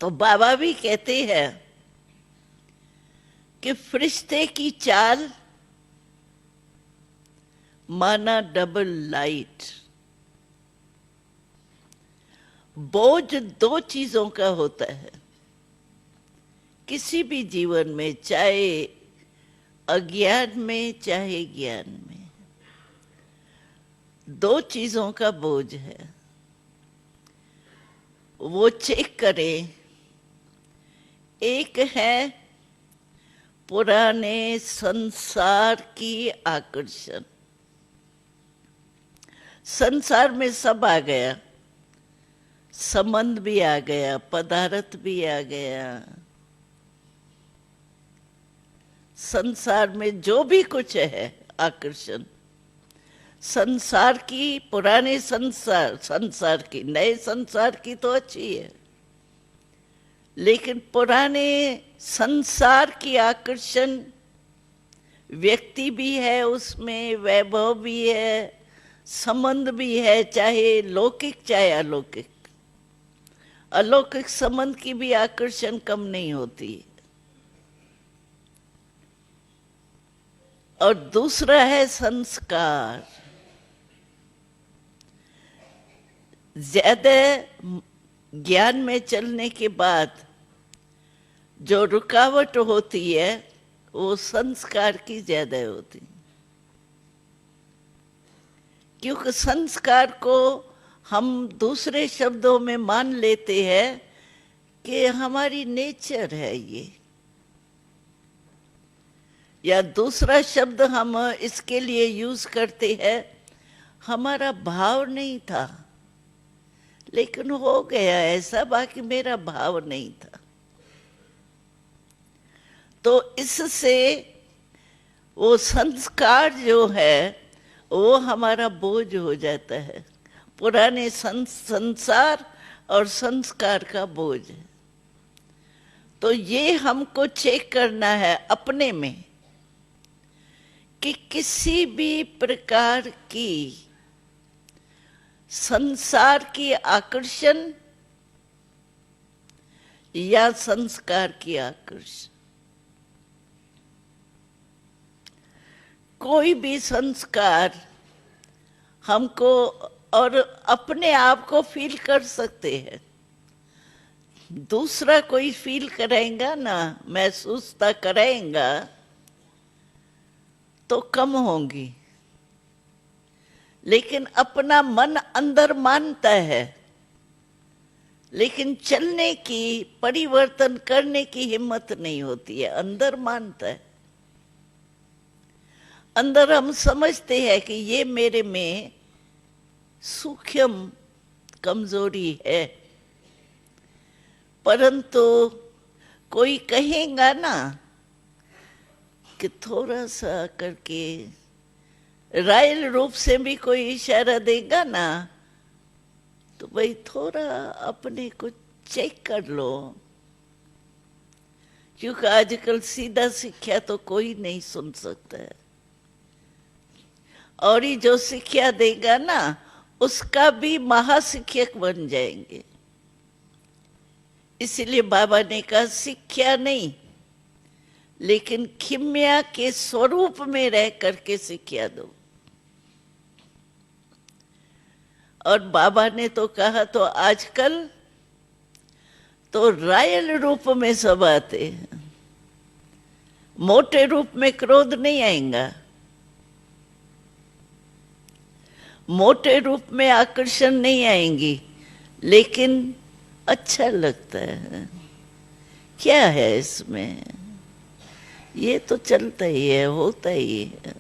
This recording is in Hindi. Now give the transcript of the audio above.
तो बाबा भी कहते हैं कि फरिश्ते की चाल माना डबल लाइट। बोझ दो चीजों का होता है किसी भी जीवन में, चाहे अज्ञान में चाहे ज्ञान में। दो चीजों का बोझ है, वो चेक करें। एक है पुराने संसार की आकर्षण। संसार में सब आ गया, संबंध भी आ गया, पदार्थ भी आ गया। संसार में जो भी कुछ है आकर्षण, संसार की, पुराने संसार की, नए संसार की तो अच्छी है, लेकिन पुराने संसार की आकर्षण, व्यक्ति भी है उसमें, वैभव भी है, संबंध भी है, चाहे लौकिक चाहे अलौकिक। अलौकिक संबंध की भी आकर्षण कम नहीं होती। और दूसरा है संस्कार। ज्यादा ज्ञान में चलने के बाद जो रुकावट होती है वो संस्कार की ज्यादा होती, क्योंकि संस्कार को हम दूसरे शब्दों में मान लेते हैं कि हमारी नेचर है ये, या दूसरा शब्द हम इसके लिए यूज करते हैं, हमारा भाव नहीं था लेकिन हो गया ऐसा, बाकी मेरा भाव नहीं था। तो इससे वो संस्कार जो है वो हमारा बोझ हो जाता है। पुराने संसार और संस्कार का बोझ है। तो ये हमको चेक करना है अपने में कि किसी भी प्रकार की संसार की आकर्षण या संस्कार की आकर्षण, कोई भी संस्कार हमको, और अपने आप को फील कर सकते हैं, दूसरा कोई फील कराएगा ना, महसूस कराएगा तो कम होंगी, लेकिन अपना मन अंदर मानता है, लेकिन चलने की, परिवर्तन करने की हिम्मत नहीं होती है। अंदर मानता है, अंदर हम समझते हैं कि ये मेरे में सूक्ष्म कमजोरी है, परंतु कोई कहेगा ना कि थोड़ा सा करके, रायल रूप से भी कोई इशारा देगा ना, तो भाई थोड़ा अपने को चेक कर लो, क्योंकि आजकल सीधा शिक्षा तो कोई नहीं सुन सकता है, और ये जो शिक्षा देगा ना उसका भी महाशिक्षक बन जाएंगे। इसलिए बाबा ने कहा शिक्षा नहीं, लेकिन खिम्या के स्वरूप में रह करके शिक्षा दो। और बाबा ने तो कहा, तो आजकल तो रायल रूप में सब आते हैं, मोटे रूप में क्रोध नहीं आएगा, मोटे रूप में आकर्षण नहीं आएंगी, लेकिन अच्छा लगता है। क्या है इसमें, ये तो चलता ही है, होता ही है।